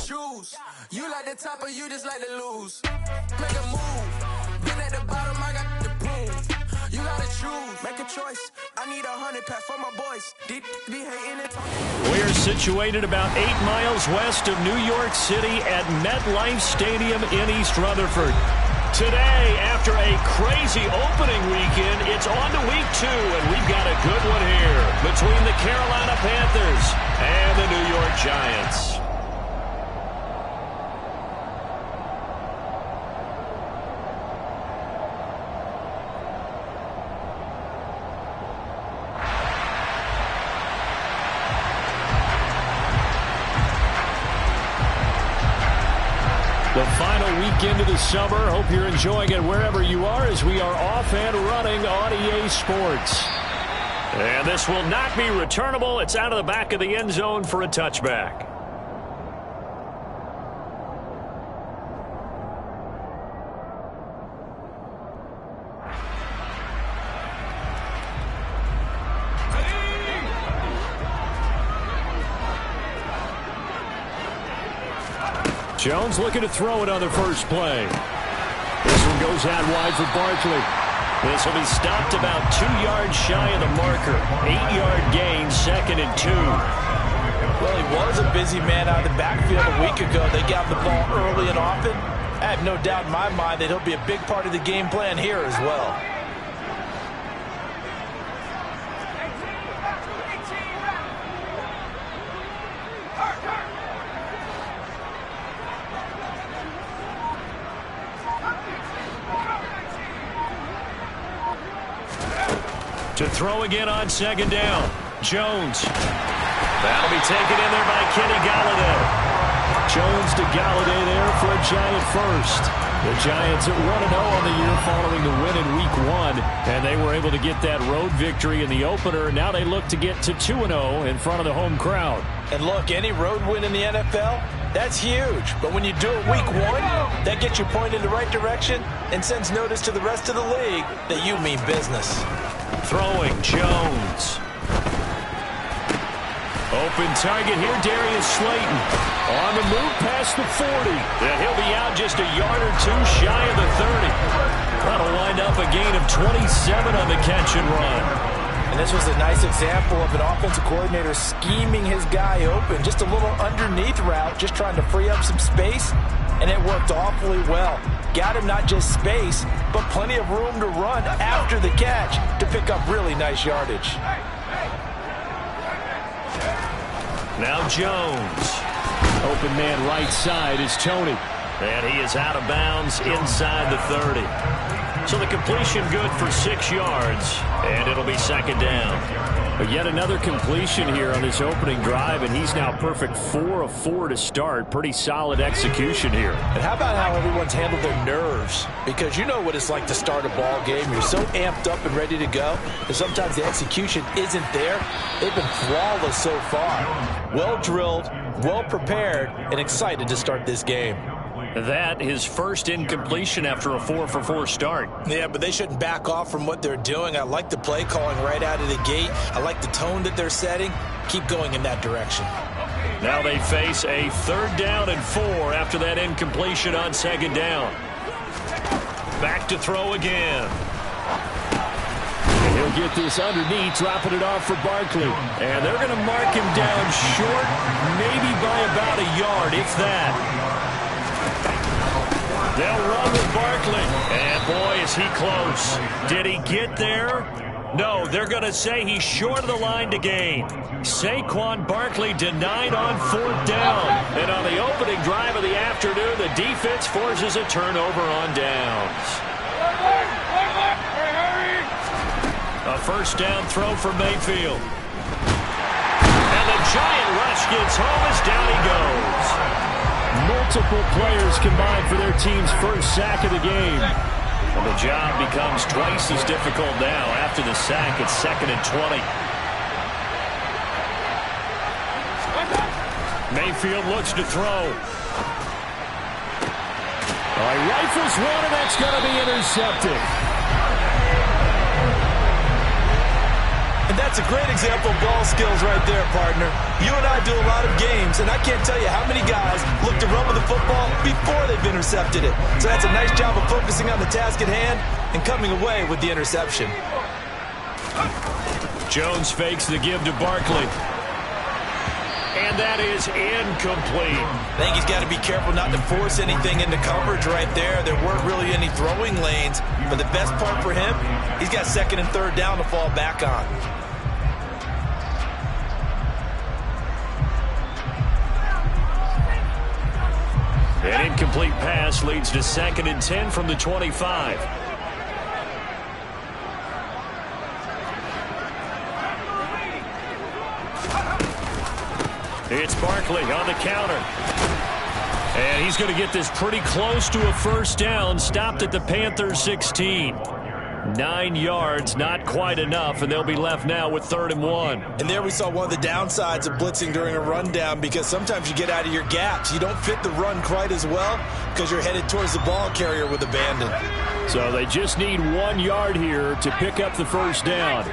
choose. You like the top or you just like to lose. Make a move. Been at the bottom, I got the prove. You gotta choose. Make a choice. I need 100 pack for my boys. Be hating it. We're situated about 8 miles west of New York City at MetLife Stadium in East Rutherford. Today, after a crazy opening weekend, it's on to week 2, and we've got a good one here between the Carolina Panthers and the New York Giants. The final weekend of the summer. Hope you're enjoying it wherever you are as we are off and running on EA Sports. And this will not be returnable. It's out of the back of the end zone for a touchback. Jones looking to throw it on the first play. This one goes out wide for Barkley. This will be stopped about 2 yards shy of the marker. 8-yard gain, 2nd and 2. Well, he was a busy man out of the backfield a week ago. They got the ball early and often. I have no doubt in my mind that he'll be a big part of the game plan here as well. To throw again on 2nd down. Jones. That'll be taken in there by Kenny Golladay. Jones to Golladay there for a Giant first. The Giants at 1-0 on the year following the win in Week 1. And they were able to get that road victory in the opener. Now they look to get to 2-0 in front of the home crowd. And look, any road win in the NFL, that's huge. But when you do it Week 1, that gets you pointed in the right direction and sends notice to the rest of the league that you mean business. Throwing, Jones. Open target here, Darius Slayton. On the move past the 40. And he'll be out just a yard or two shy of the 30. That'll wind up a gain of 27 on the catch and run. And this was a nice example of an offensive coordinator scheming his guy open. Just a little underneath route, just trying to free up some space. And it worked awfully well. Got him not just space, but plenty of room to run after the catch to pick up really nice yardage. Now Jones. Open man right side is Tony. And he is out of bounds inside the 30. So the completion good for 6 yards, and it'll be 2nd down. But yet another completion here on this opening drive, and he's now perfect 4 of 4 to start. Pretty solid execution here. And how about how everyone's handled their nerves? Because you know what it's like to start a ball game. You're so amped up and ready to go, and sometimes the execution isn't there. They've been flawless so far. Well drilled, well prepared, and excited to start this game. That his first incompletion after a 4 for 4 start. Yeah, but they shouldn't back off from what they're doing. I like the play calling right out of the gate. I like the tone that they're setting. Keep going in that direction. Now they face a 3rd down and 4 after that incompletion on 2nd down. Back to throw again. And he'll get this underneath, dropping it off for Barkley. And they're going to mark him down short, maybe by about a yard, if that. They'll run with Barkley. And boy, is he close. Did he get there? No, they're going to say he's short of the line to gain. Saquon Barkley denied on 4th down. And on the opening drive of the afternoon, the defense forces a turnover on downs. A 1st down throw for Mayfield. And the Giant rush gets home as down he goes. Multiple players combined for their team's first sack of the game. And the job becomes twice as difficult now after the sack. It's 2nd and 20. Mayfield looks to throw. He rifles one, and that's going to be intercepted. And That's a great example of ball skills right there, partner. You and I do a lot of games, and I can't tell you how many guys look to run with the football before they've intercepted it. So that's a nice job of focusing on the task at hand and coming away with the interception. Jones fakes the give to Barkley. And that is incomplete. I think he's got to be careful not to force anything into coverage right there. There weren't really any throwing lanes. But the best part for him, he's got second and third down to fall back on. An incomplete pass leads to 2nd and 10 from the 25. It's Barkley on the counter. And he's going to get this pretty close to a first down. Stopped at the Panthers 16. 9 yards, not quite enough, and they'll be left now with 3rd and 1. And there we saw one of the downsides of blitzing during a rundown, because sometimes you get out of your gaps. You don't fit the run quite as well because you're headed towards the ball carrier with abandon. So they just need 1 yard here to pick up the first down.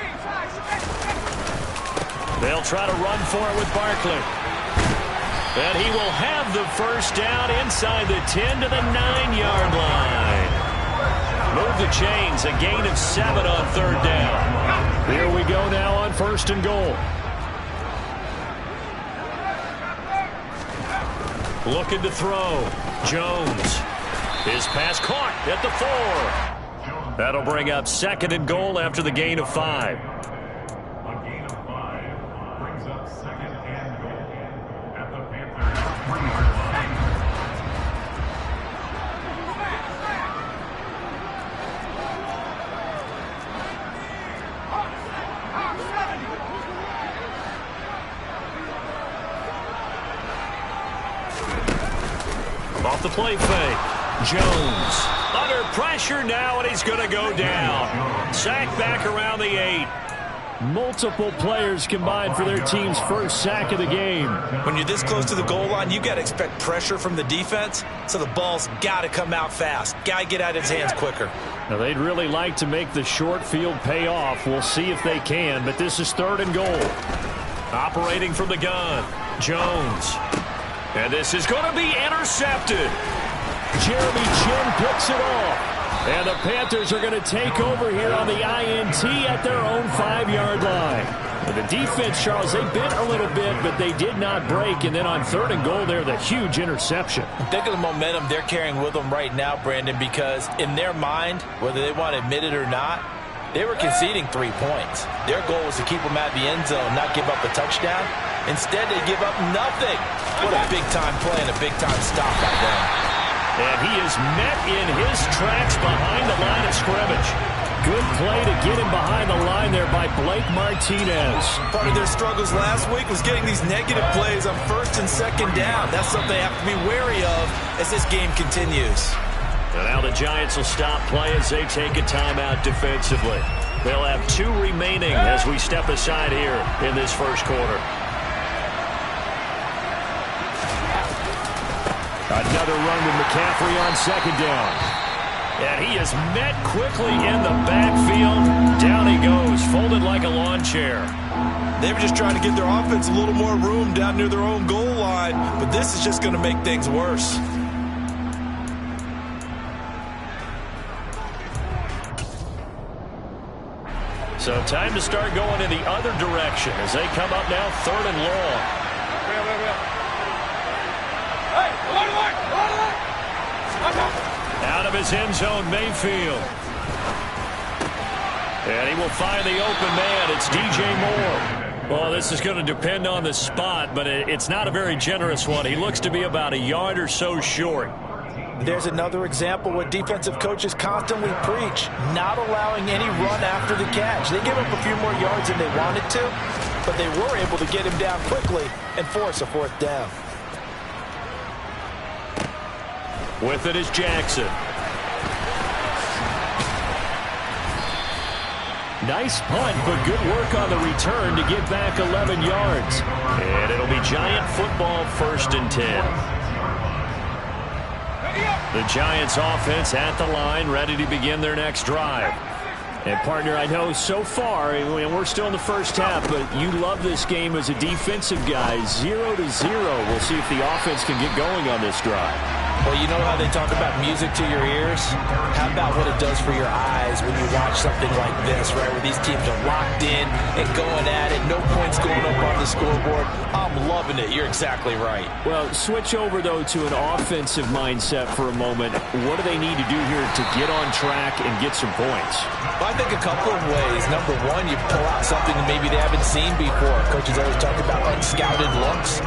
They'll try to run for it with Barkley. And he will have the first down inside the 10 to the 9-yard line. Move the chains, a gain of 7 on 3rd down. Here we go now on 1st and goal. Looking to throw. Jones. His pass caught at the 4. That'll bring up 2nd and goal after the gain of 5. Off the play fake. Jones under pressure now, and he's going to go down. Sack back around the 8. Multiple players combined for their team's first sack of the game. When you're this close to the goal line, you got to expect pressure from the defense, so the ball's got to come out fast. Got to get out of his hands quicker. Now, they'd really like to make the short field pay off. We'll see if they can, but this is 3rd and goal. Operating from the gun, Jones. And this is going to be intercepted. Jeremy Chinn picks it off. And the Panthers are going to take over here on the INT at their own 5-yard line. And the defense, Charles, they bit a little bit, but they did not break. And then on 3rd and goal there, the huge interception. Think of the momentum they're carrying with them right now, Brandon, because in their mind, whether they want to admit it or not, they were conceding 3 points. Their goal was to keep them at the end zone, not give up a touchdown. Instead, they give up nothing. What a big-time play and a big-time stop by them. And he is met in his tracks behind the line of scrimmage. Good play to get him behind the line there by Blake Martinez. Part of their struggles last week was getting these negative plays on 1st and 2nd down. That's something they have to be wary of as this game continues. And now the Giants will stop play as they take a timeout defensively. They'll have 2 remaining as we step aside here in this first quarter. Another run with McCaffrey on 2nd down. And he is met quickly in the backfield. Down he goes, folded like a lawn chair. They were just trying to give their offense a little more room down near their own goal line, but this is just going to make things worse. So time to start going in the other direction as they come up now 3rd and long. Out of his end zone, Mayfield. And he will find the open man. It's DJ Moore. Well, this is going to depend on the spot, but it's not a very generous one. He looks to be about a yard or so short. There's another example where defensive coaches constantly preach, not allowing any run after the catch. They give up a few more yards than they wanted to, but they were able to get him down quickly and force a 4th down. With it is Jackson. Nice punt, but good work on the return to get back 11 yards. And it'll be Giant football 1st and 10. The Giants offense at the line, ready to begin their next drive. And, partner, I know so far, and we're still in the first half, but you love this game as a defensive guy. 0-0. We'll see if the offense can get going on this drive. Well, you know how they talk about music to your ears? How about what it does for your eyes when you watch something like this, right, where these teams are locked in and going at it, no points going up on the scoreboard? I'm loving it. You're exactly right. Well, switch over, though, to an offensive mindset for a moment. What do they need to do here to get on track and get some points? Well, I think a couple of ways. Number one, you pull out something that maybe they haven't seen before. Coaches always talk about unscouted looks.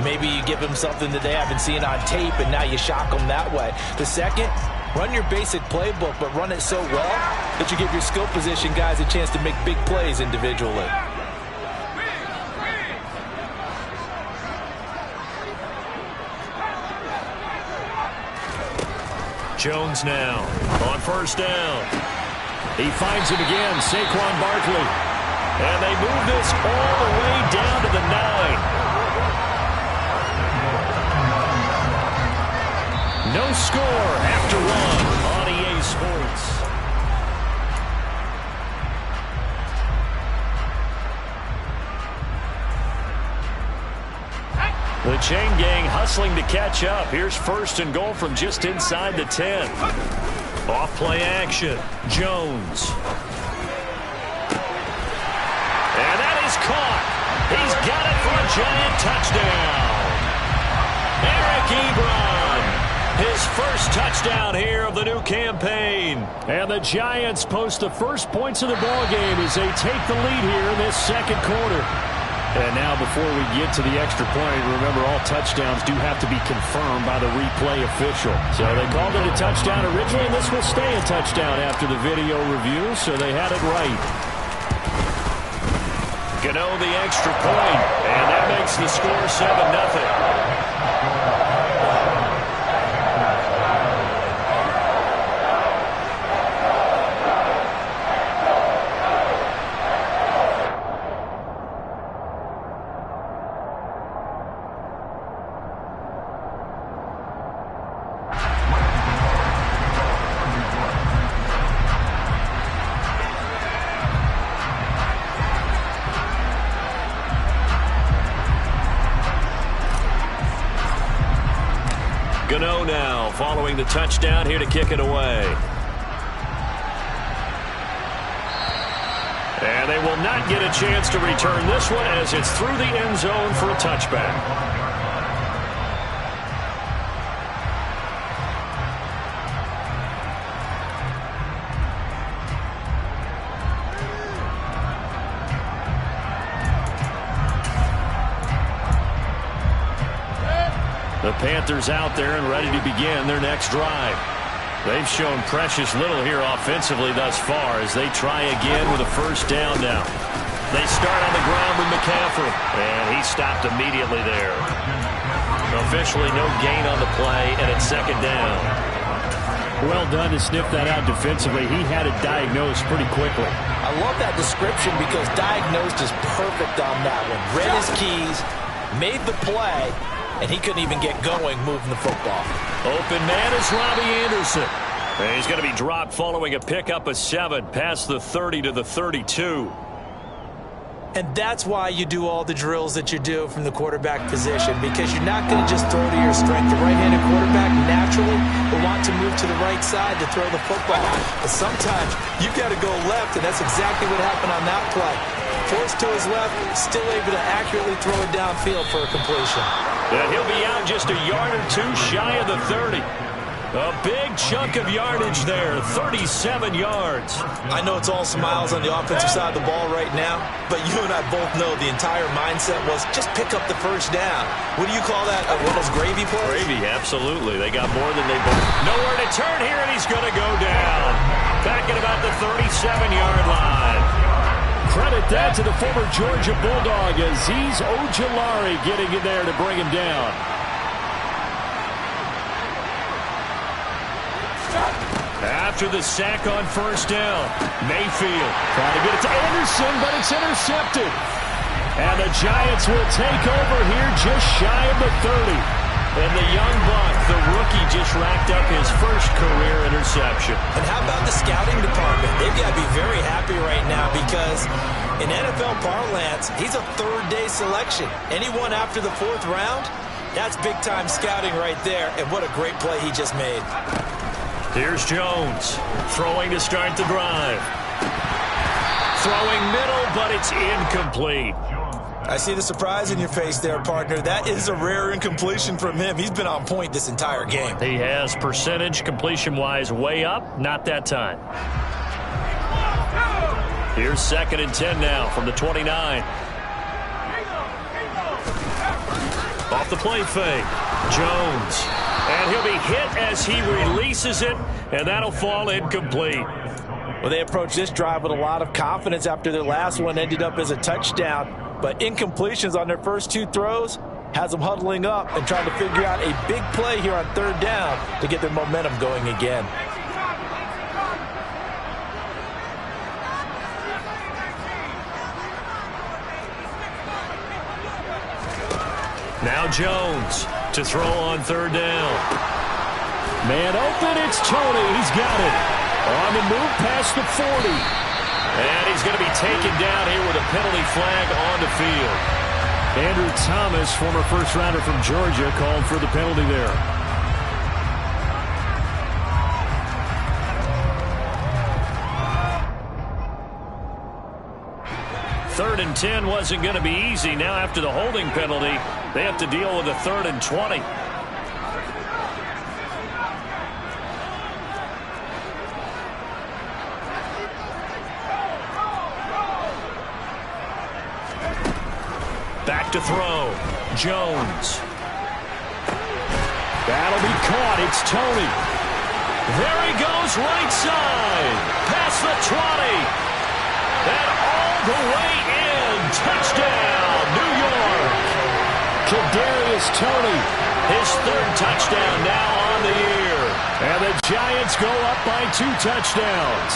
Maybe you give them something that they haven't seen on tape, and now you shock them that way. The second, run your basic playbook, but run it so well that you give your skill position guys a chance to make big plays individually. Jones now on first down. He finds him again, Saquon Barkley. And they move this all the way down to the 9. No score after one on EA Sports. The chain gang hustling to catch up. Here's first and goal from just inside the 10. Off play action. Jones. And that is caught. He's got it for a giant touchdown. Eric Ebron. His first touchdown here of the new campaign. And the Giants post the first points of the ballgame as they take the lead here in this second quarter. And now before we get to the extra point, remember all touchdowns do have to be confirmed by the replay official. So they called it a touchdown originally, and this will stay a touchdown after the video review, so they had it right. Gano the extra point, and that makes the score 7-0. Gano now following the touchdown here to kick it away. And they will not get a chance to return this one as it's through the end zone for a touchback. The Panthers out there and ready to begin their next drive. They've shown precious little here offensively thus far as they try again with a first down now. They start on the ground with McCaffrey, and he stopped immediately there. Officially no gain on the play, and it's second down. Well done to sniff that out defensively. He had it diagnosed pretty quickly. I love that description because diagnosed is perfect on that one. Read his keys, made the play, and he couldn't even get going moving the football. Open man is Robbie Anderson. And he's going to be dropped following a pickup of 7 past the 30 to the 32. And that's why you do all the drills that you do from the quarterback position, because you're not going to just throw to your strength. The right-handed quarterback naturally will want to move to the right side to throw the football. But sometimes you've got to go left, and that's exactly what happened on that play. Forced to his left, still able to accurately throw it downfield for a completion. And he'll be out just a yard or two shy of the 30. A big chunk of yardage there, 37 yards. I know it's all smiles on the offensive side of the ball right now, but you and I both know the entire mindset was just pick up the first down. What do you call that? One of those gravy plays? Gravy, absolutely. They got more than they both. Nowhere to turn here, and he's going to go down. Back at about the 37-yard line. Credit that to the former Georgia Bulldog, Azeez Ojulari getting in there to bring him down. After the sack on first down, Mayfield trying to get it to Anderson, but it's intercepted. And the Giants will take over here just shy of the 30. And the young buck, the rookie, just racked up his first career interception. And how about the scouting department? They've got to be very happy right now because in NFL parlance, he's a third-day selection. Anyone after the fourth round, that's big-time scouting right there. And what a great play he just made. Here's Jones, throwing to start the drive. Throwing middle, but it's incomplete. I see the surprise in your face there, partner. That is a rare incompletion from him. He's been on point this entire game. He has percentage completion-wise way up, not that time. Here's 2nd and 10 now from the 29. Off the play fake, Jones. And he'll be hit as he releases it, and that'll fall incomplete. Well, they approached this drive with a lot of confidence after their last one ended up as a touchdown. But incompletions on their first two throws has them huddling up and trying to figure out a big play here on 3rd down to get their momentum going again. Now Jones to throw on 3rd down. Man open, it's Tony. He's got it. On the move past the 40. And he's going to be taken down here with a penalty flag on the field. Andrew Thomas, former first-rounder from Georgia, called for the penalty there. Third and 10 wasn't going to be easy. Now after the holding penalty, they have to deal with a 3rd and 20. Back to throw. Jones. That'll be caught. It's Tony. There he goes, right side. Past the 20. And all the way in. Touchdown, New York. Kadarius Toney. His 3rd touchdown now on the year. And the Giants go up by 2 touchdowns.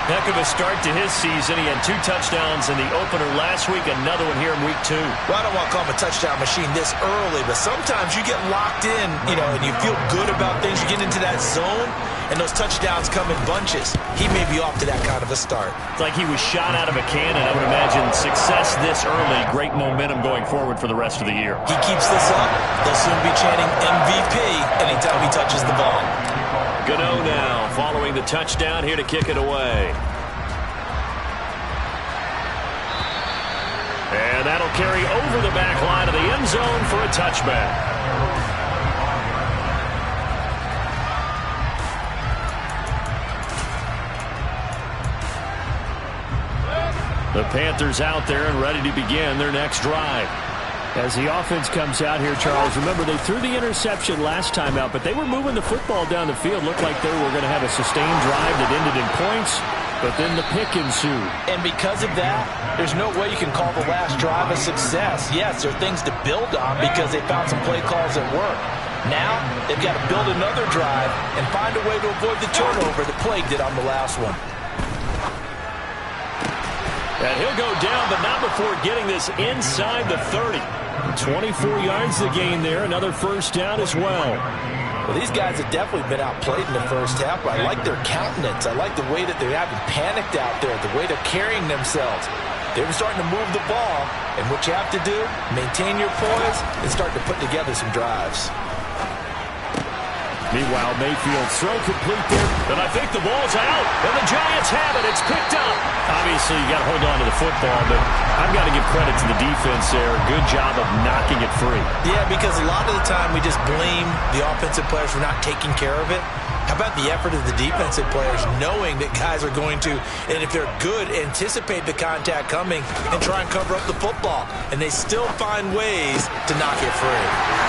Heck of a start to his season. He had 2 touchdowns in the opener last week, another one here in week 2. Well, I don't want to call him a touchdown machine this early, but sometimes you get locked in, and you feel good about things. You get into that zone, and those touchdowns come in bunches. He may be off to that kind of a start. It's like he was shot out of a cannon. I would imagine success this early, great momentum going forward for the rest of the year. He keeps this up, they'll soon be chanting MVP anytime he touches the ball. Gano now following the touchdown here to kick it away. And that'll carry over the back line of the end zone for a touchback. The Panthers out there and ready to begin their next drive. As the offense comes out here, Charles, remember they threw the interception last time out, but they were moving the football down the field. Looked like they were going to have a sustained drive that ended in points, but then the pick ensued. And because of that, there's no way you can call the last drive a success. Yes, there are things to build on because they found some play calls that work. Now, they've got to build another drive and find a way to avoid the turnover that plagued it on the last one. And he'll go down, but not before getting this inside the 30. 24 yards to gain there. Another first down as well. Well, these guys have definitely been outplayed in the first half. I like their countenance. I like the way that they haven't panicked out there, the way they're carrying themselves. They're starting to move the ball, and what you have to do, maintain your poise and start to put together some drives. Meanwhile, Mayfield throw complete there. And I think the ball's out. And the Giants have it. It's picked up. Obviously, you got to hold on to the football, but I've got to give credit to the defense there. Good job of knocking it free. Yeah, because a lot of the time we just blame the offensive players for not taking care of it. How about the effort of the defensive players knowing that guys are going to, and if they're good, anticipate the contact coming and try and cover up the football. And they still find ways to knock it free.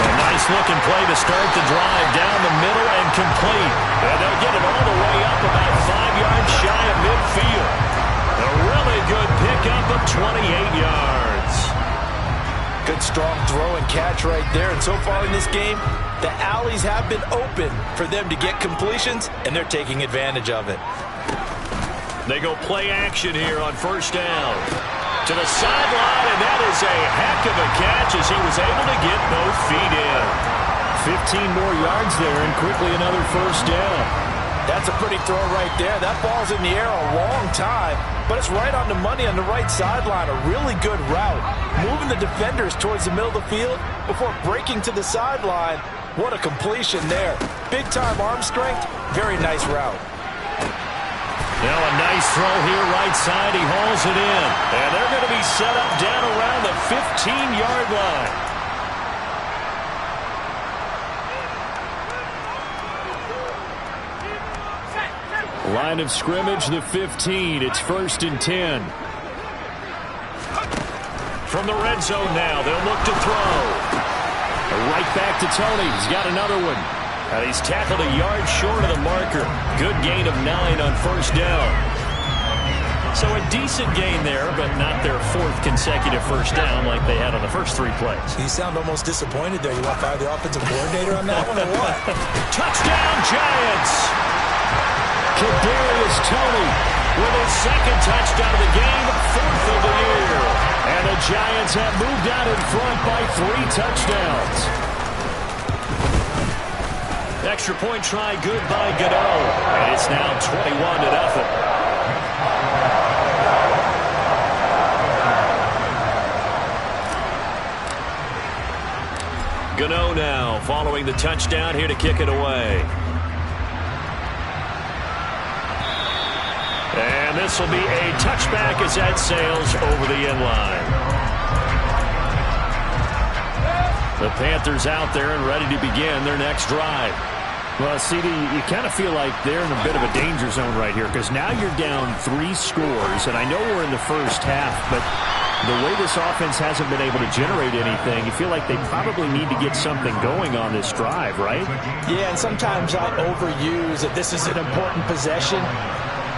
A nice looking play to start the drive down the middle and complete. And they'll get it all the way up about 5 yards shy of midfield. A really good pickup of 28 yards. Good strong throw and catch right there. And so far in this game, the alleys have been open for them to get completions, and they're taking advantage of it. They go play action here on first down. To the sideline, and that is a heck of a catch as he was able to get both feet in. 15 more yards there and quickly another first down. That's a pretty throw right there. That ball's in the air a long time, but it's right on the money on the right sideline. A really good route. Moving the defenders towards the middle of the field before breaking to the sideline. What a completion there. Big-time arm strength. Very nice route. Now a nice throw here right side. He hauls it in. And they're going to be set up down around the 15-yard line. Line of scrimmage, the 15. It's 1st and 10. From the red zone now, they'll look to throw. Right back to Tony. He's got another one. And he's tackled a yard short of the marker. Good gain of 9 on first down. So a decent gain there, but not their 4th consecutive first down like they had on the first 3 plays. You sound almost disappointed there. You want to fire the offensive coordinator on that one or what? Touchdown, Giants! Kadarius Toney with his 2nd touchdown of the game, 4th of the year. And the Giants have moved out in front by 3 touchdowns. Extra point try good by Gano. And it's now 21-0. Gano now following the touchdown here to kick it away. And this will be a touchback as that sails over the end line. The Panthers out there and ready to begin their next drive. Well, CD, you kind of feel like they're in a bit of a danger zone right here because now you're down 3 scores, and I know we're in the first half, but the way this offense hasn't been able to generate anything, you feel like they probably need to get something going on this drive, right? Yeah, and sometimes I overuse that this is an important possession.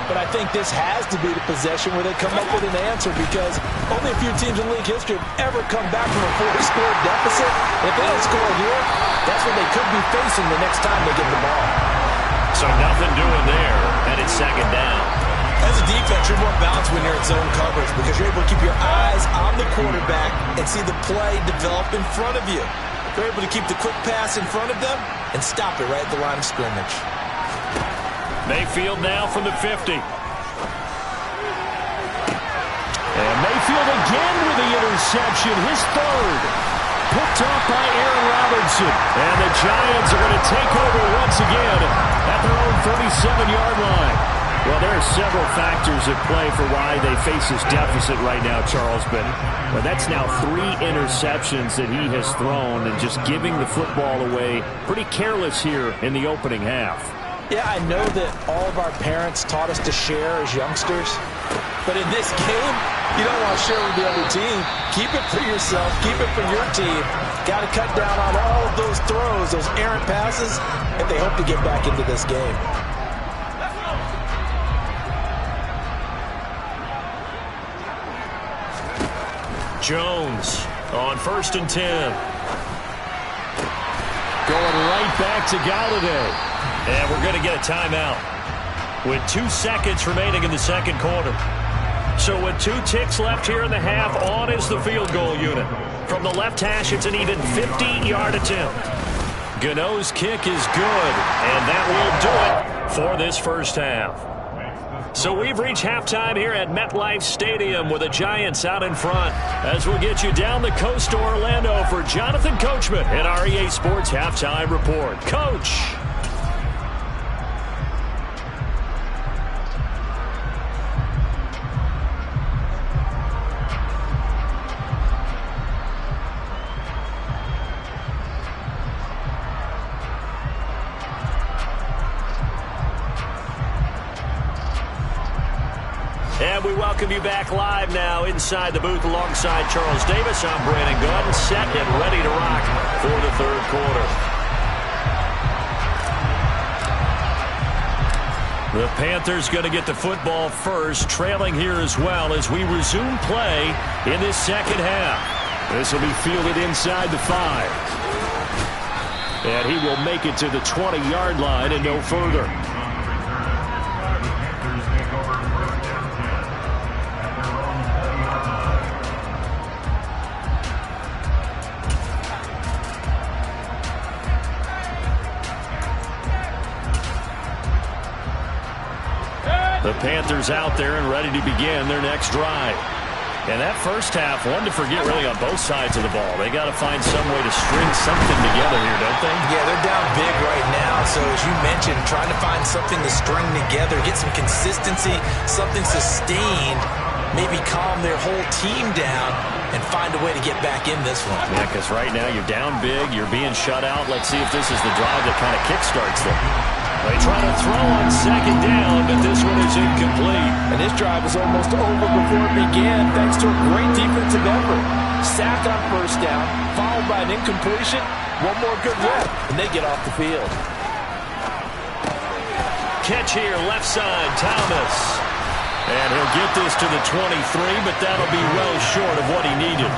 But I think this has to be the possession where they come up with an answer because only a few teams in league history have ever come back from a 4-score deficit. If they don't score here, that's what they could be facing the next time they get the ball. So nothing doing there, and it's 2nd down. As a defense, you're more balanced when you're in zone coverage because you're able to keep your eyes on the quarterback and see the play develop in front of you. You're able to keep the quick pass in front of them and stop it right at the line of scrimmage. Mayfield now from the 50. And Mayfield again with the interception, his 3rd. Picked off by Aaron Robinson. And the Giants are going to take over once again at their own 37-yard line. Well, there are several factors at play for why they face this deficit right now, Charles. But that's now 3 interceptions that he has thrown and just giving the football away. Pretty careless here in the opening half. Yeah, I know that all of our parents taught us to share as youngsters. But in this game, you don't want to share with the other team. Keep it for yourself. Keep it for your team. Got to cut down on all of those throws, those errant passes, if they hope to get back into this game. Jones on 1st and 10. Going right back to Golladay. And we're going to get a timeout with 2 seconds remaining in the 2nd quarter. So with 2 ticks left here in the half, on is the field goal unit. From the left hash, it's an even 50-yard attempt. Gano's kick is good, and that will do it for this first half. So we've reached halftime here at MetLife Stadium with the Giants out in front. As we'll get you down the coast to Orlando for Jonathan Coachman at our EA Sports Halftime Report. Coach. And we welcome you back live now inside the booth alongside Charles Davis. I'm Brandon Gunn, set and ready to rock for the 3rd quarter. The Panthers going to get the football first, trailing here as well as we resume play in this 2nd half. This will be fielded inside the 5. And he will make it to the 20-yard line and no further. Panthers out there and ready to begin their next drive. And that first half, one to forget really on both sides of the ball. They got to find some way to string something together here, don't they? Yeah, they're down big right now. So as you mentioned, trying to find something to string together, get some consistency, something sustained, maybe calm their whole team down and find a way to get back in this one. Yeah, because right now you're down big, you're being shut out. Let's see if this is the drive that kind of kickstarts them. They try to throw on second down, but this one is incomplete. And this drive was almost over before it began, thanks to a great defensive effort. Sack on first down, followed by an incompletion. One more good rep, and they get off the field. Catch here, left side, Thomas. And he'll get this to the 23, but that'll be well short of what he needed.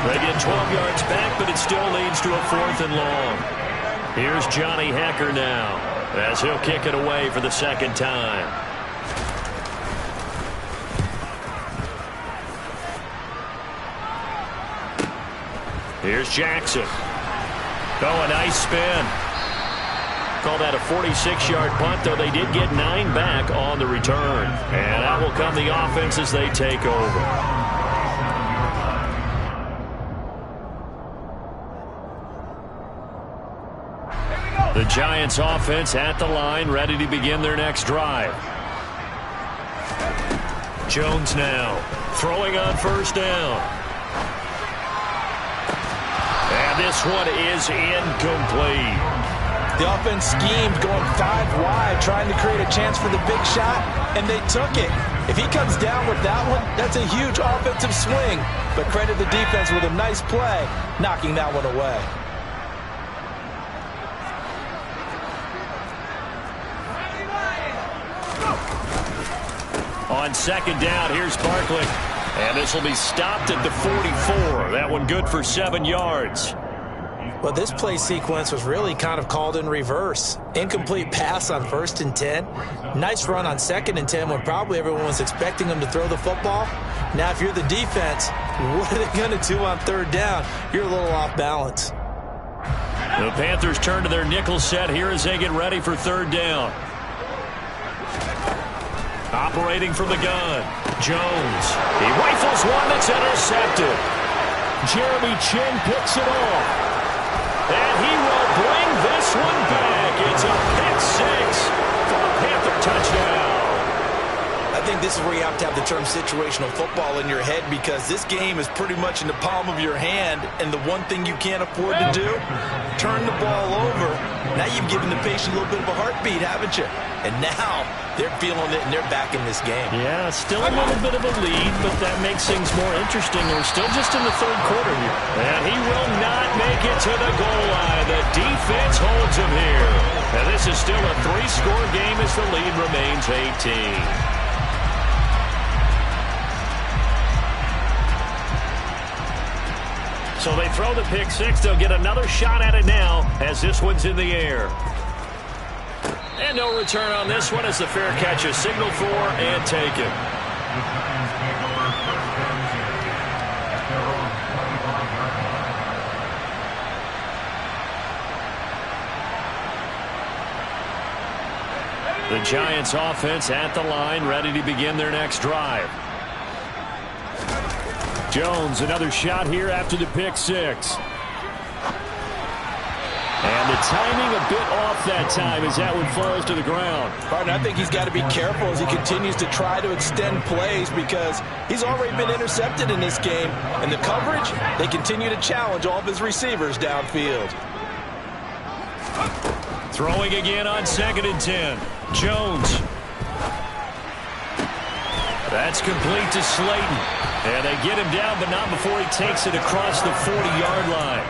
They get 12 yards back, but it still leads to a 4th and long. Here's Johnny Hekker now, as he'll kick it away for the second time. Here's Jackson. Oh, a nice spin. Call that a 46-yard punt, though they did get 9 back on the return. And out will come the offense as they take over. The Giants offense at the line, ready to begin their next drive. Jones now, throwing on first down. And this one is incomplete. The offense schemed, going 5 wide, trying to create a chance for the big shot, and they took it. If he comes down with that one, that's a huge offensive swing. But credit the defense with a nice play, knocking that one away. On second down, here's Barkley. And this will be stopped at the 44. That one good for 7 yards. Well, this play sequence was really kind of called in reverse. Incomplete pass on 1st and 10. Nice run on 2nd and 10 when probably everyone was expecting them to throw the football. Now, if you're the defense, what are they going to do on 3rd down? You're a little off balance. The Panthers turn to their nickel set here as they get ready for 3rd down. Operating from the gun, Jones. He rifles one that's intercepted. Jeremy Chinn picks it off. And he will bring this one back. It's a pick 6 for the Panther touchdown. I think this is where you have to have the term situational football in your head, because this game is pretty much in the palm of your hand, and the one thing you can't afford to do, turn the ball over. Now you've given the patient a little bit of a heartbeat, haven't you? And now they're feeling it, and they're back in this game. Yeah, still a little bit of a lead, but that makes things more interesting. We're still just in the 3rd quarter here. And he will not make it to the goal line. The defense holds him here. And this is still a 3-score game as the lead remains 18. So they throw the pick 6. They'll get another shot at it now as this one's in the air. And no return on this one as the fair catch is signaled for and taken. The Giants offense at the line, ready to begin their next drive. Jones, another shot here after the pick 6. And the timing a bit off that time as that one falls to the ground. Partner, I think he's got to be careful as he continues to try to extend plays, because he's already been intercepted in this game. And the coverage, they continue to challenge all of his receivers downfield. Throwing again on 2nd and 10. Jones. That's complete to Slayton. And they get him down, but not before he takes it across the 40-yard line.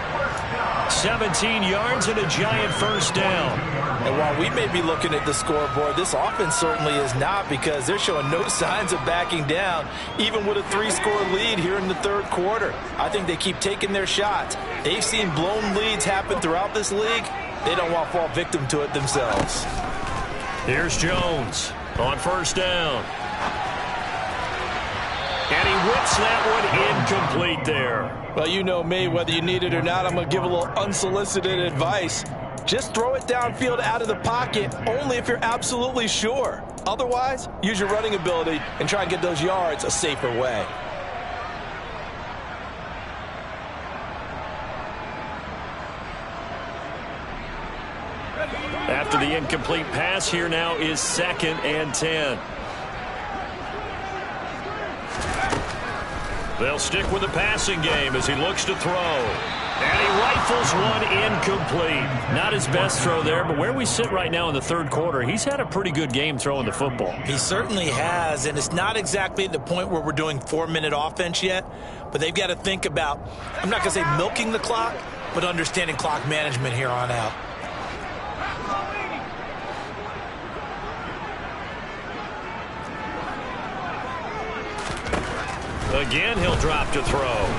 17 yards and a Giant first down. And while we may be looking at the scoreboard, this offense certainly is not, because they're showing no signs of backing down, even with a 3-score lead here in the 3rd quarter. I think they keep taking their shots. They've seen blown leads happen throughout this league. They don't want to fall victim to it themselves. Here's Jones on first down. And he whips that one incomplete there. Well, you know me, whether you need it or not, I'm going to give a little unsolicited advice. Just throw it downfield out of the pocket only if you're absolutely sure. Otherwise, use your running ability and try and get those yards a safer way. After the incomplete pass, here now is 2nd and 10. They'll stick with the passing game as he looks to throw. And he rifles one incomplete. Not his best throw there, but where we sit right now in the third quarter, he's had a pretty good game throwing the football. He certainly has, and it's not exactly at the point where we're doing 4-minute offense yet, but they've got to think about, I'm not going to say milking the clock, but understanding clock management here on out. Again, he'll drop to throw.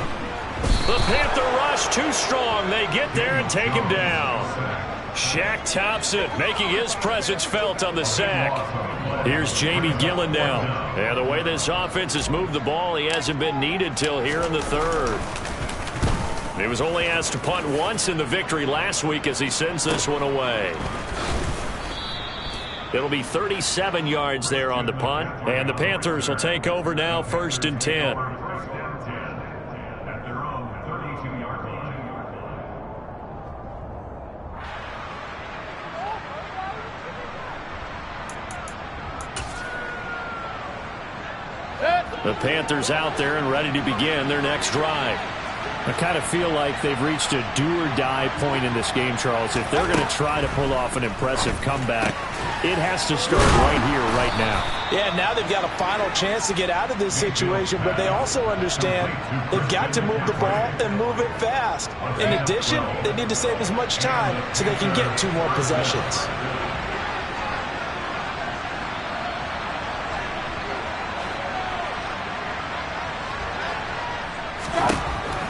The Panther rush too strong. They get there and take him down. Shaq Thompson making his presence felt on the sack. Here's Jamie Gillen now. And the way this offense has moved the ball, he hasn't been needed till here in the third. He was only asked to punt once in the victory last week as he sends this one away. It'll be 37 yards there on the punt, and the Panthers will take over now, 1st and 10. The Panthers out there and ready to begin their next drive. I kind of feel like they've reached a do-or-die point in this game, Charles. If they're going to try to pull off an impressive comeback, it has to start right here, right now. Yeah, now they've got a final chance to get out of this situation, but they also understand they've got to move the ball and move it fast. In addition, they need to save as much time so they can get 2 more possessions.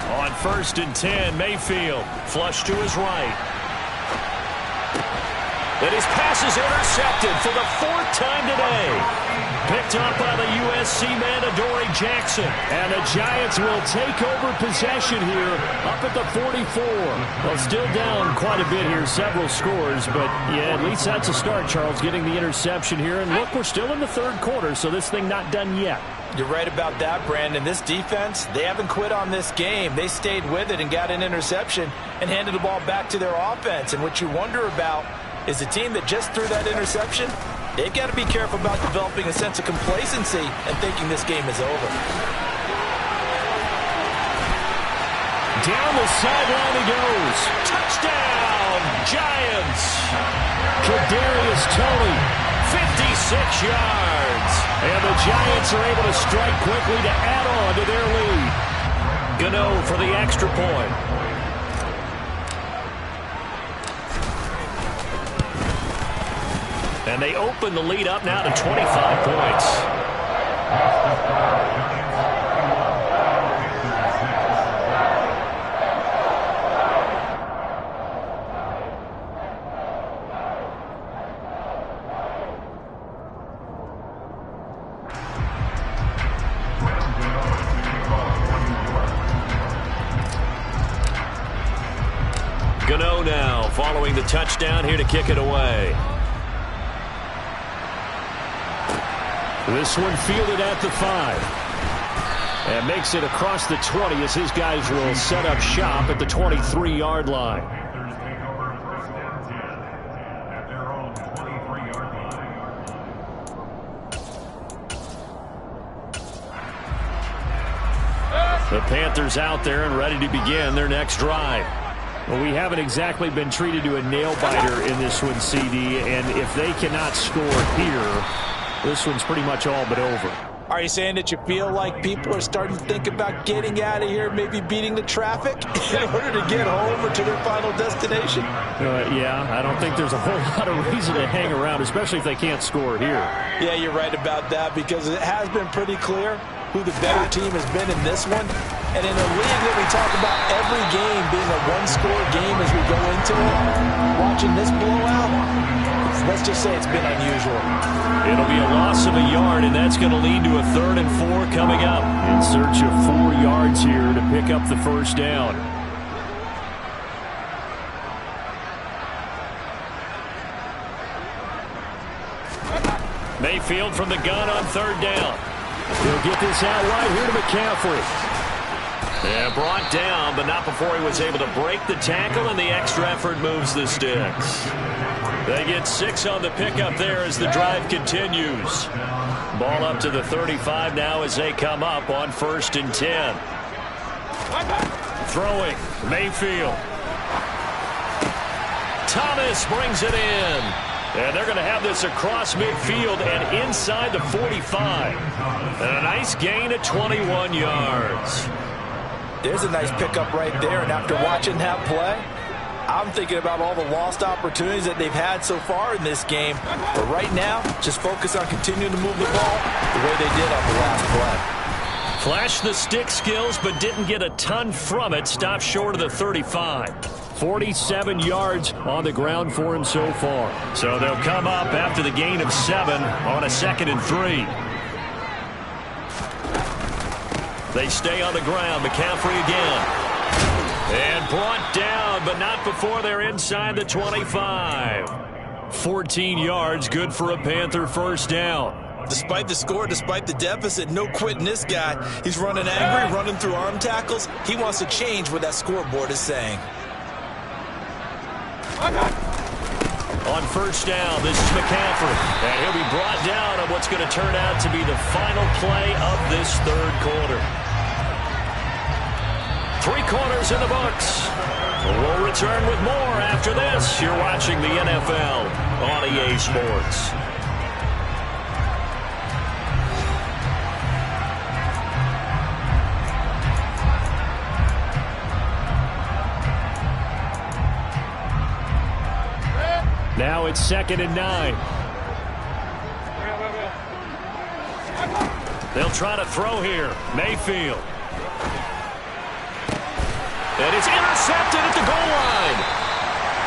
On 1st and 10, Mayfield flush to his right. And his pass is intercepted for the 4th time today. Picked up by the USC man, Adoree Jackson. And the Giants will take over possession here up at the 44. Well, still down quite a bit here, several scores. But, yeah, at least that's a start, Charles, getting the interception here. And, look, we're still in the third quarter, so this thing not done yet. You're right about that, Brandon. This defense, they haven't quit on this game. They stayed with it and got an interception and handed the ball back to their offense. And what you wonder about is a team that just threw that interception, they've got to be careful about developing a sense of complacency and thinking this game is over. Down the sideline he goes. Touchdown, Giants. Kadarius Toney, 56 yards. And the Giants are able to strike quickly to add on to their lead. Gano for the extra point. And they open the lead up now to 25 points. Gano now following the touchdown here to kick it away. This one fielded at the 5. And makes it across the 20 as his guys will set up shop at the 23-yard line. The Panthers out there and ready to begin their next drive. Well, we haven't exactly been treated to a nail-biter in this one, CD. And if they cannot score here, this one's pretty much all but over. Are you saying that you feel like people are starting to think about getting out of here, maybe beating the traffic in order to get home or to their final destination? Yeah, I don't think there's a whole lot of reason to hang around, especially if they can't score here. Yeah, you're right about that because it has been pretty clear who the better team has been in this one. And in a league that we talk about every game being a one-score game as we go into it, watching this blowout, let's just say it's been unusual. It'll be a loss of a yard, and that's going to lead to a 3rd and 4 coming up. In search of 4 yards here to pick up the first down. Mayfield from the gun on third down. He'll get this out right here to McCaffrey. Yeah, brought down, but not before he was able to break the tackle, and the extra effort moves the sticks. They get 6 on the pickup there as the drive continues. Ball up to the 35 now as they come up on 1st and 10. Throwing, Mayfield. Thomas brings it in. And they're going to have this across midfield and inside the 45. And a nice gain of 21 yards. There's a nice pickup right there, and after watching that play, I'm thinking about all the lost opportunities that they've had so far in this game. But right now, just focus on continuing to move the ball the way they did on the last play. Flashed the stick skills, but didn't get a ton from it. Stopped short of the 35. 47 yards on the ground for him so far. So they'll come up after the gain of 7 on a 2nd and 3. They stay on the ground. McCaffrey again. And brought down, but not before they're inside the 25. 14 yards, good for a Panther first down. Despite the score, despite the deficit, no quitting this guy. He's running angry, running through arm tackles. He wants to change what that scoreboard is saying. On first down, this is McCaffrey. And he'll be brought down on what's going to turn out to be the final play of this third quarter. 3 quarters in the books. We'll return with more after this. You're watching the NFL on EA Sports. Now it's 2nd and 9. They'll try to throw here. Mayfield. And it's intercepted at the goal line.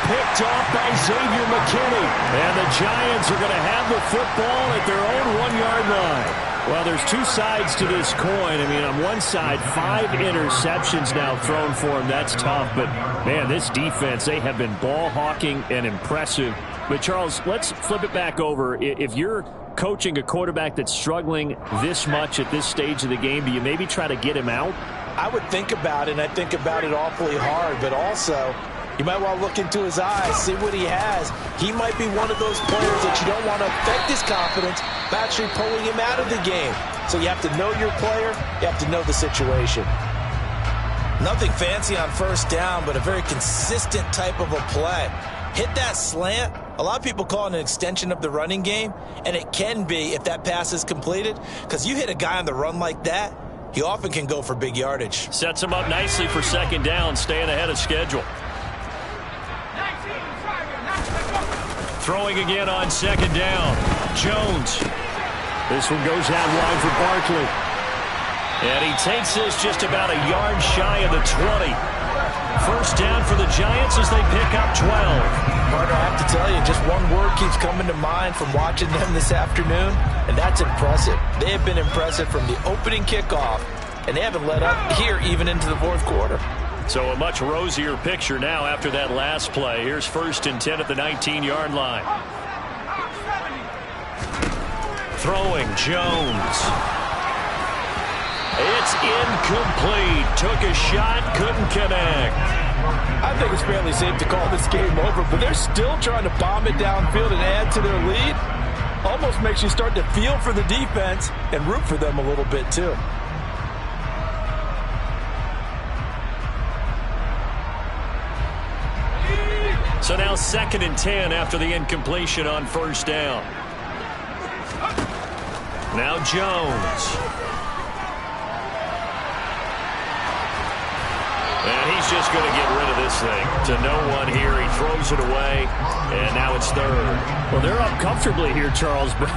Picked off by Xavier McKinney. And the Giants are going to have the football at their own 1-yard line. Well, there's 2 sides to this coin. I mean, on one side, 5 interceptions now thrown for him. That's tough. But, man, this defense, they have been ball hawking and impressive. But, Charles, let's flip it back over. If you're coaching a quarterback that's struggling this much at this stage of the game, do you maybe try to get him out? I would think about it, and I think about it awfully hard, but also you might want to look into his eyes, see what he has. He might be one of those players that you don't want to affect his confidence by actually pulling him out of the game. So you have to know your player, you have to know the situation. Nothing fancy on first down, but a very consistent type of a play. Hit that slant. A lot of people call it an extension of the running game, and it can be if that pass is completed, because you hit a guy on the run like that, he often can go for big yardage. Sets him up nicely for 2nd down, staying ahead of schedule. Throwing again on 2nd down. Jones. This one goes out wide for Barkley. And he takes this just about a yard shy of the 20. First down for the Giants as they pick up 12. Partner, I have to tell you, just one word keeps coming to mind from watching them this afternoon, and that's impressive. They have been impressive from the opening kickoff, and they haven't let up here even into the 4th quarter. So a much rosier picture now after that last play. Here's 1st and 10 at the 19-yard line. Throwing, Jones. It's incomplete. Took a shot, couldn't connect. I think it's fairly safe to call this game over, but they're still trying to bomb it downfield and add to their lead. Almost makes you start to feel for the defense and root for them a little bit too. So now 2nd and 10 after the incompletion on first down. Now Jones. And he's just going to get rid of this thing to no one here. He throws it away, and now it's 3rd. Well, they're up comfortably here, Charles, but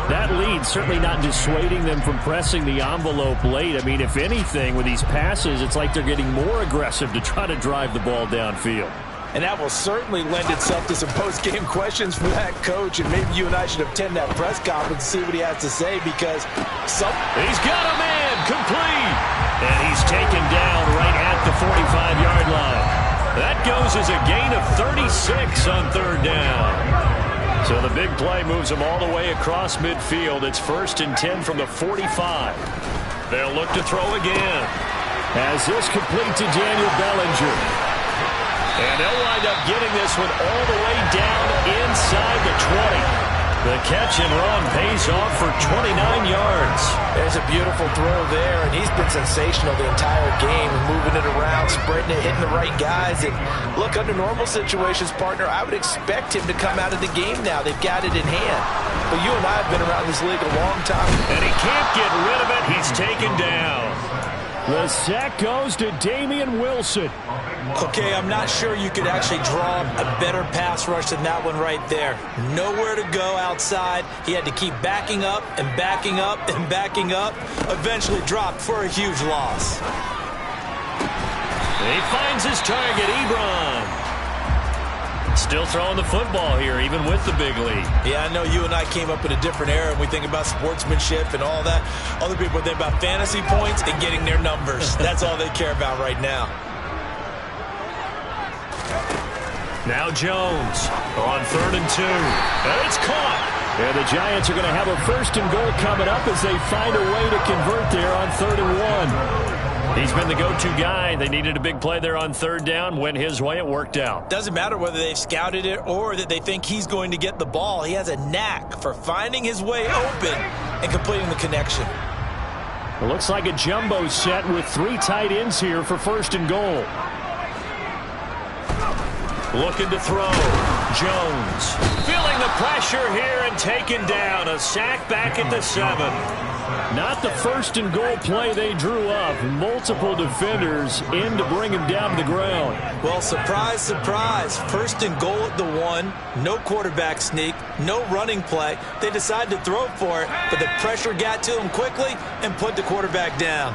that lead certainly not dissuading them from pressing the envelope late. I mean, if anything, with these passes, it's like they're getting more aggressive to try to drive the ball downfield. And that will certainly lend itself to some post-game questions for that coach, and maybe you and I should attend that press conference and see what he has to say, because he's got a man complete, and he's taken down right at the 45-yard line. That goes as a gain of 36 on 3rd down. So the big play moves them all the way across midfield. It's 1st and 10 from the 45. They'll look to throw again. As this complete to Daniel Bellinger. And they'll wind up getting this one all the way down inside the 20. The catch and run pays off for 29 yards. There's a beautiful throw there, and he's been sensational the entire game, moving it around, spreading it, hitting the right guys. And look, under normal situations, partner, I would expect him to come out of the game now. They've got it in hand. But you and I have been around this league a long time. And he can't get rid of it. He's taken down. The sack goes to Damian Wilson. Okay, I'm not sure you could actually draw a better pass rush than that one right there. Nowhere to go outside. He had to keep backing up and backing up and backing up. Eventually dropped for a huge loss. He finds his target, Ebron. Still throwing the football here, even with the big lead. Yeah, I know you and I came up in a different era, and we think about sportsmanship and all that. Other people think about fantasy points and getting their numbers. That's all they care about right now. Now Jones on 3rd and 2. And it's caught. And the Giants are going to have a 1st and goal coming up as they find a way to convert there on 3rd and 1. He's been the go-to guy. They needed a big play there on 3rd down. Went his way. It worked out. Doesn't matter whether they've scouted it or that they think he's going to get the ball. He has a knack for finding his way open and completing the connection. It looks like a jumbo set with 3 tight ends here for 1st and goal. Looking to throw. Jones feeling the pressure here and taken down. A sack back at the 7. Not the 1st and goal play they drew up. Multiple defenders in to bring him down to the ground. Well, surprise, surprise. 1st and goal at the 1. No quarterback sneak. No running play. They decided to throw for it, but the pressure got to him quickly and put the quarterback down.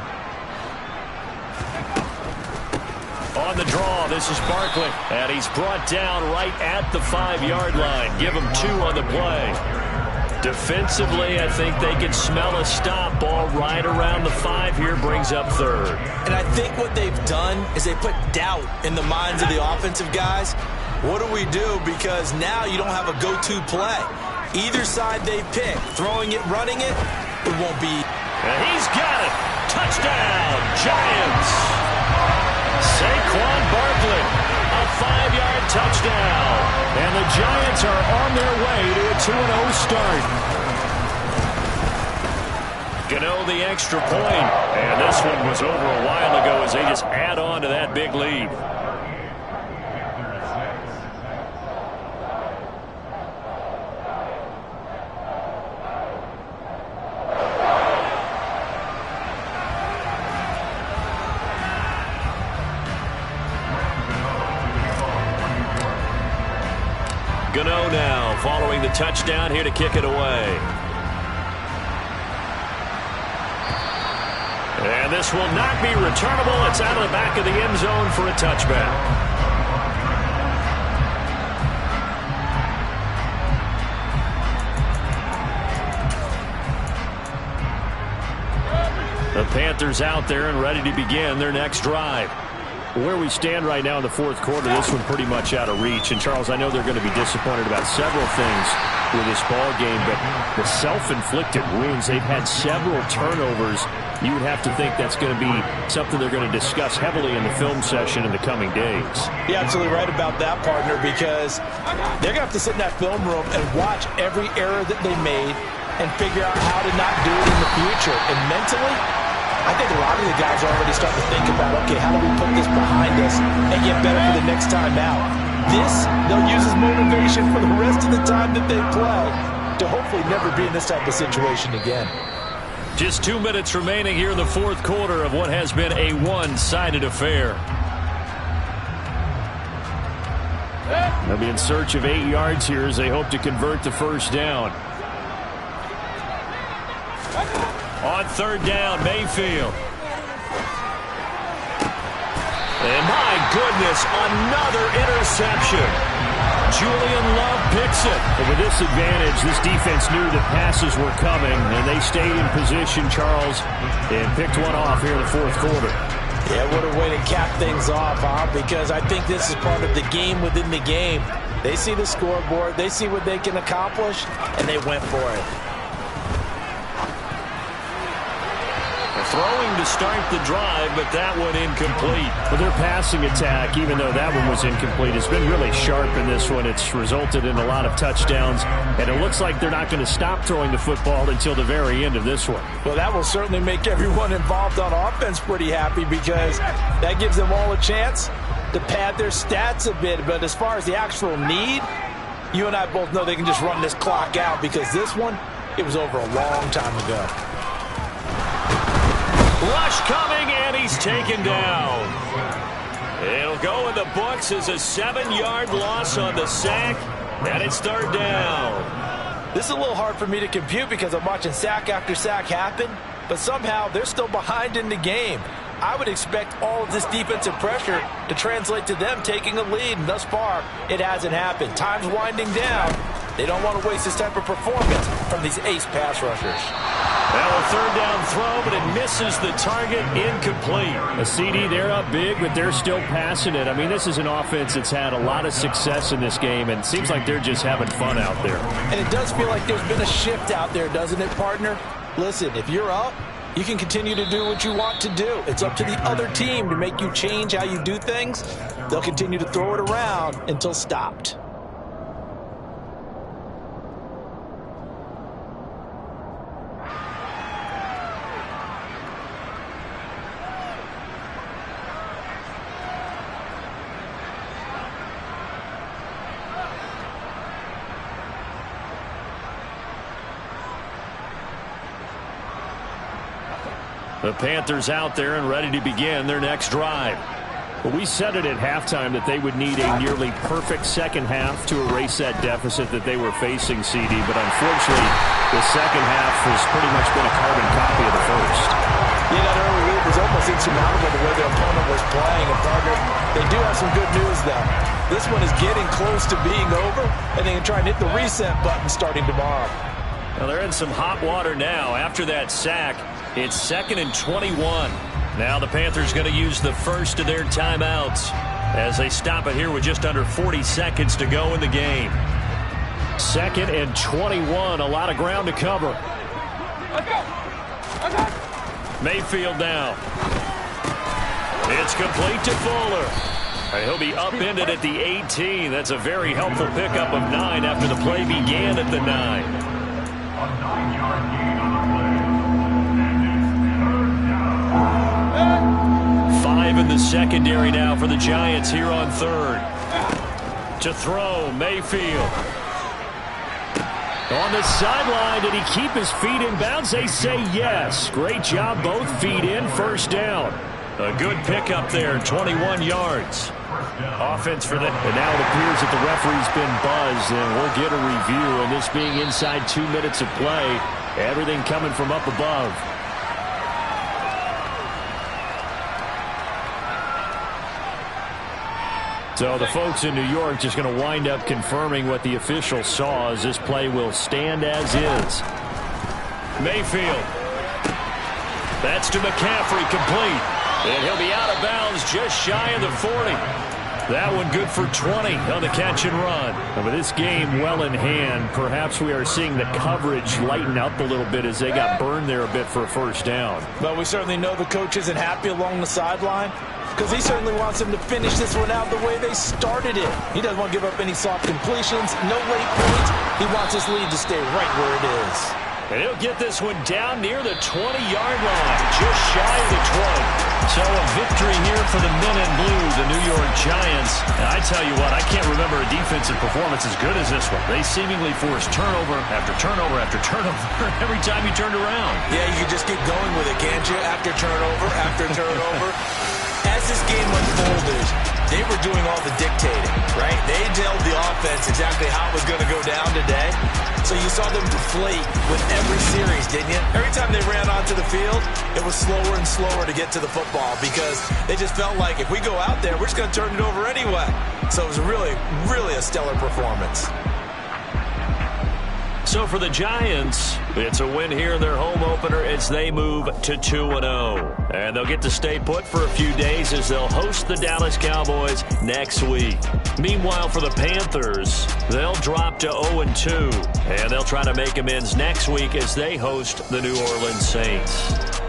On the draw, this is Barkley. And he's brought down right at the 5-yard line. Give him 2 on the play. Defensively, I think they can smell a stop. Ball right around the 5 here, brings up 3rd. And I think what they've done is they put doubt in the minds of the offensive guys. What do we do? Because now you don't have a go-to play. Either side they pick, throwing it, running it, it won't be. And he's got it. Touchdown, Giants. Saquon Barkley, a 5-yard touchdown. And the Giants are on their way to a 2-0 start. Gano the extra point. And this one was over a while ago as they just add on to that big lead. Gano now following the touchdown here to kick it away. And this will not be returnable. It's out of the back of the end zone for a touchback. The Panthers out there and ready to begin their next drive. Where we stand right now in the 4th quarter, this one pretty much out of reach. And, Charles, I know they're going to be disappointed about several things with this ball game, but the self-inflicted wounds, they've had several turnovers. You would have to think that's going to be something they're going to discuss heavily in the film session in the coming days. You're absolutely right about that, partner, because they're going to have to sit in that film room and watch every error that they made and figure out how to not do it in the future. And mentally, I think a lot of the guys are already starting to think about, okay, how do we put this behind us and get better for the next time out? This, they'll use as motivation for the rest of the time that they play to hopefully never be in this type of situation again. Just 2 minutes remaining here in the 4th quarter of what has been a one-sided affair. They'll be in search of 8 yards here as they hope to convert the 1st down. On 3rd down, Mayfield. And my goodness, another interception. Julian Love picks it. And with this advantage, this defense knew that passes were coming, and they stayed in position, Charles, and picked one off here in the 4th quarter. Yeah, what a way to cap things off, huh? Because I think this is part of the game within the game. They see the scoreboard, they see what they can accomplish, and they went for it. Throwing to start the drive, but that one incomplete. Well, their passing attack, even though that one was incomplete, has been really sharp in this one. It's resulted in a lot of touchdowns, and it looks like they're not going to stop throwing the football until the very end of this one. Well, that will certainly make everyone involved on offense pretty happy because that gives them all a chance to pad their stats a bit. But as far as the actual need, you and I both know they can just run this clock out because this one, it was over a long time ago. Rush coming, and he's taken down. It'll go in the books as a 7-yard loss on the sack, and it's third down. This is a little hard for me to compute because I'm watching sack after sack happen, but somehow they're still behind in the game. I would expect all of this defensive pressure to translate to them taking a lead, and thus far, it hasn't happened. Time's winding down. They don't want to waste this type of performance from these ace pass rushers. Now a third down throw, but it misses the target, incomplete. A CD, they're up big, but they're still passing it. I mean, this is an offense that's had a lot of success in this game, and it seems like they're just having fun out there. And it does feel like there's been a shift out there, doesn't it, partner? Listen, if you're up, you can continue to do what you want to do. It's up to the other team to make you change how you do things. They'll continue to throw it around until stopped. The Panthers out there and ready to begin their next drive. Well, we said it at halftime that they would need a nearly perfect second half to erase that deficit that they were facing, CD. But unfortunately, the second half has pretty much been a carbon copy of the first. Yeah, that early lead was almost insurmountable the way their opponent was playing. And partner, they do have some good news, though. This one is getting close to being over, and they can try and hit the reset button starting tomorrow. Well, they're in some hot water now after that sack. It's 2nd and 21. Now the Panthers going to use the first of their timeouts as they stop it here with just under 40 seconds to go in the game. 2nd and 21, a lot of ground to cover. Mayfield now. It's complete to Fuller. And he'll be upended at the 18. That's a very helpful pickup of 9 after the play began at the 9. A 9-yard gain on the play. 5 in the secondary now for the Giants here on third. To throw, Mayfield. On the sideline, did he keep his feet in bounds? They say yes. Great job, both feet in, first down. A good pickup there, 21 yards. Offense for them. And now it appears that the referee's been buzzed, and we'll get a review. And this being inside 2 minutes of play, everything coming from up above. So the folks in New York just going to wind up confirming what the official saw, as this play will stand as is. Mayfield. That's to McCaffrey, complete. And he'll be out of bounds just shy of the 40. That one good for 20 on the catch and run. And with this game well in hand, perhaps we are seeing the coverage lighten up a little bit as they got burned there a bit for a first down. But we certainly know the coach isn't happy along the sideline, because he certainly wants them to finish this one out the way they started it. He doesn't want to give up any soft completions, no late points. He wants his lead to stay right where it is. And he'll get this one down near the 20-yard line, just shy of the 20. So a victory here for the men in blue, the New York Giants. And I tell you what, I can't remember a defensive performance as good as this one. They seemingly forced turnover after turnover after turnover every time you turned around. Yeah, you can just keep going with it, can't you? After turnover, after turnover. As this game unfolded, they were doing all the dictating, right? They told the offense exactly how it was going to go down today. So you saw them deflate with every series, didn't you? Every time they ran onto the field, it was slower and slower to get to the football because they just felt like if we go out there, we're just going to turn it over anyway. So it was really, really a stellar performance. So for the Giants, it's a win here in their home opener as they move to 2-0. And they'll get to stay put for a few days as they'll host the Dallas Cowboys next week. Meanwhile, for the Panthers, they'll drop to 0-2. And they'll try to make amends next week as they host the New Orleans Saints.